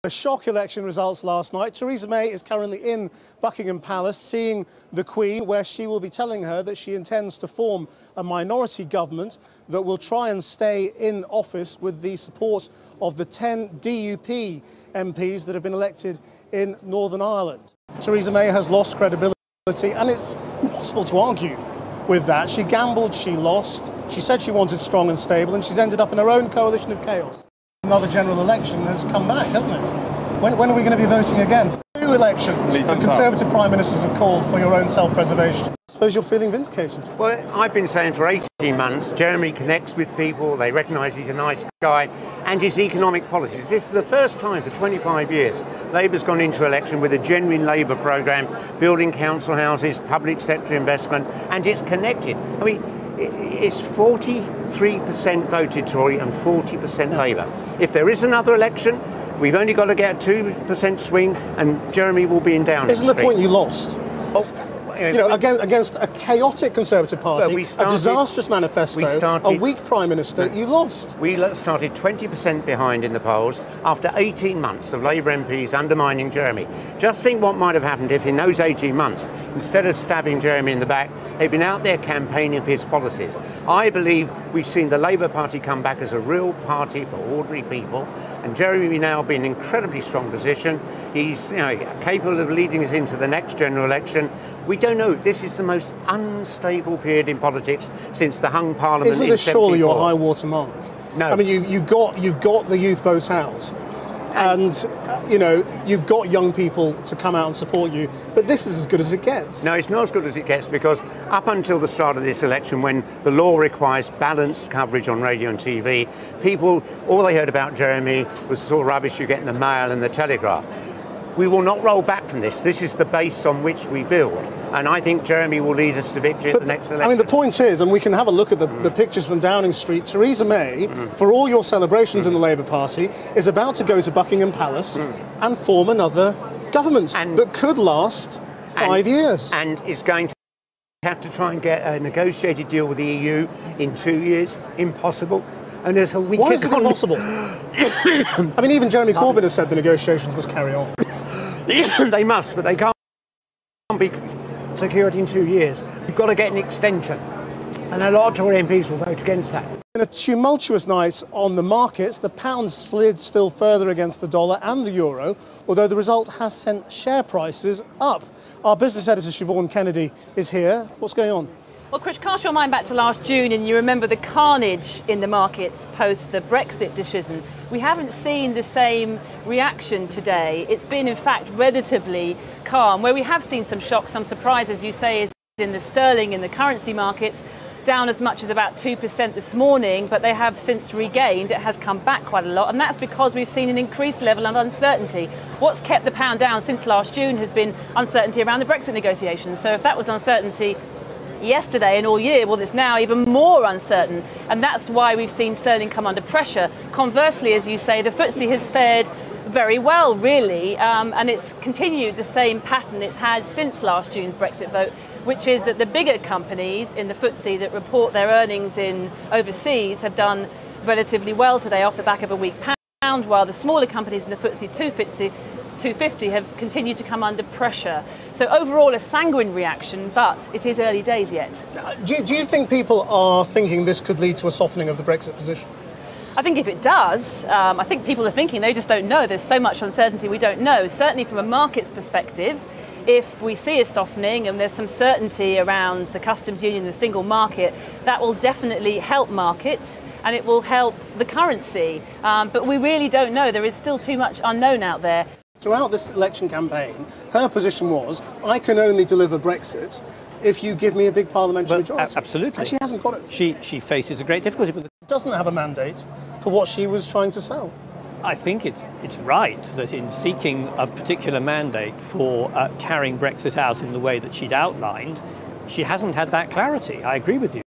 The shock election results last night. Theresa May is currently in Buckingham Palace seeing the Queen, where she will be telling her that she intends to form a minority government that will try and stay in office with the support of the 10 DUP MPs that have been elected in Northern Ireland. Theresa May has lost credibility, and it's impossible to argue with that. She gambled, she lost, she said she wanted strong and stable, and she's ended up in her own coalition of chaos. Another general election has come back, hasn't it? When are we going to be voting again? Two elections. The Conservative Prime Ministers have called for your own self-preservation. I suppose you're feeling vindicated. Well, I've been saying for 18 months, Jeremy connects with people, they recognise he's a nice guy, and his economic policies. This is the first time for 25 years Labour's gone into election with a genuine Labour programme, building council houses, public sector investment, and it's connected. I mean, it's 43% voted Tory and 40% Labour. If there is another election, we've only got to get a 2% swing and Jeremy will be in Downing Street. Isn't the point you lost? You know, against a chaotic Conservative Party, a disastrous manifesto, a weak Prime Minister, you lost. We started 20% behind in the polls after 18 months of Labour MPs undermining Jeremy. Just think what might have happened if in those 18 months, instead of stabbing Jeremy in the back, they've been out there campaigning for his policies. I believe we've seen the Labour Party come back as a real party for ordinary people, and Jeremy now be in an incredibly strong position. He's capable of leading us into the next general election. We don't know. This is the most unstable period in politics since the hung Parliament. Isn't this surely your high water mark? No. I mean, you've got the youth vote out, and you've got young people to come out and support you. But this is as good as it gets. No, it's not as good as it gets, because up until the start of this election, when the law requires balanced coverage on radio and TV, people, all they heard about Jeremy was the sort of rubbish you get in the Mail and the Telegraph. We will not roll back from this. This is the base on which we build. And I think Jeremy will lead us to victory at the next election. I mean, the point is, and we can have a look at the pictures from Downing Street, Theresa May, for all your celebrations in the Labour Party, is about to go to Buckingham Palace and form another government that could last 5 years. And is going to have to try and get a negotiated deal with the EU in 2 years. Impossible. And there's a week. Why is it impossible? I mean, even Jeremy Corbyn has said the negotiations must carry on. They must, but they can't be secured in 2 years. We've got to get an extension. And a lot of Tory MPs will vote against that. In a tumultuous night on the markets, the pound slid still further against the dollar and the euro, although the result has sent share prices up. Our business editor, Siobhan Kennedy, is here. What's going on? Well, Chris, cast your mind back to last June and you remember the carnage in the markets post the BrExit decision. We haven't seen the same reaction today. It's been, in fact, relatively calm. Where we have seen some shock, some surprise, as you say, is in the sterling, in the currency markets, down as much as about 2% this morning, but they have since regained. It has come back quite a lot, and that's because we've seen an increased level of uncertainty. What's kept the pound down since last June has been uncertainty around the BrExit negotiations. So if that was uncertainty yesterday and all year, well, it's now even more uncertain, and that's why we've seen sterling come under pressure. Conversely, as you say, the FTSE has fared very well, really, and it's continued the same pattern it's had since last June's Brexit vote, which is that the bigger companies in the FTSE that report their earnings in overseas have done relatively well today off the back of a weak pound, while the smaller companies in the FTSE 250 have continued to come under pressure. So overall a sanguine reaction, but it is early days yet. Do you think people are thinking this could lead to a softening of the Brexit position? I think if it does, I think people are thinking, they just don't know. There's so much uncertainty we don't know. Certainly from a market's perspective, if we see a softening and there's some certainty around the customs union and the single market, that will definitely help markets and it will help the currency. But we really don't know. There is still too much unknown out there. Throughout this election campaign, her position was, I can only deliver Brexit if you give me a big parliamentary majority. Absolutely. And she hasn't got it. She faces a great difficulty with it. Doesn't have a mandate for what she was trying to sell. I think it's right that in seeking a particular mandate for carrying Brexit out in the way that she'd outlined, she hasn't had that clarity. I agree with you.